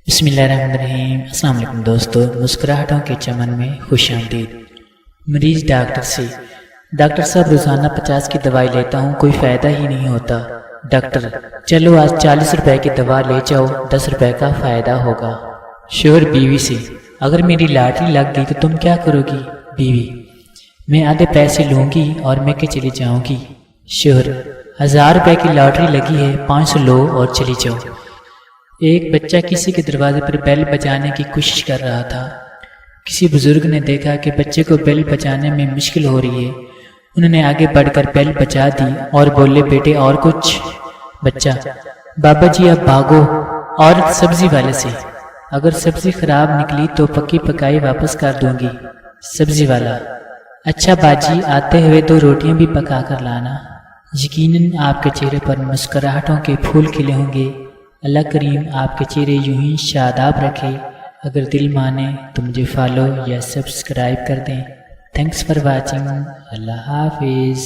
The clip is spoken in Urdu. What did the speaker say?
بسم اللہ الرحمن الرحیم۔ السلام علیکم دوستو، مسکراہٹوں کے چمن میں خوش آمدید۔ مریض ڈاکٹر سے: ڈاکٹر صاحب روزانہ 50 کی دوائی لیتا ہوں، کوئی فائدہ ہی نہیں ہوتا۔ ڈاکٹر: چلو آج 40 روپے کی دوا لے جاؤ، 10 روپے کا فائدہ ہوگا۔ شوہر بیوی سے: اگر میری لاٹری لگ گئی تو تم کیا کرو گی؟ بیوی: میں آدھے پیسے لوں گی اور میں کے چلی جاؤں گی۔ شوہر: 1000 روپے کی لاٹری لگی ہے، 500 لو اور چلی جاؤ۔ ایک بچہ کسی کے دروازے پر بیل بجانے کی کوشش کر رہا تھا۔ کسی بزرگ نے دیکھا کہ بچے کو بیل بجانے میں مشکل ہو رہی ہے۔ انہوں نے آگے بڑھ کر بیل بجا دی اور بولے، بیٹے اور کچھ؟ بچہ: بابا جی اب بھاگو۔ عورت سبزی والے سے: اگر سبزی خراب نکلی تو پکی پکائی واپس کر دوں گی۔ سبزی والا: اچھا باجی، آتے ہوئے 2 روٹیاں بھی پکا کر لانا۔ یقیناً آپ کے چہرے پر مسکراہٹوں کے پھول کھلے ہوں گے۔ اللہ کریم آپ کے چہرے یوں ہی شاداب رکھے۔ اگر دل مانے تو مجھے فالو یا سبسکرائب کر دیں۔ Thanks for watching. اللہ حافظ۔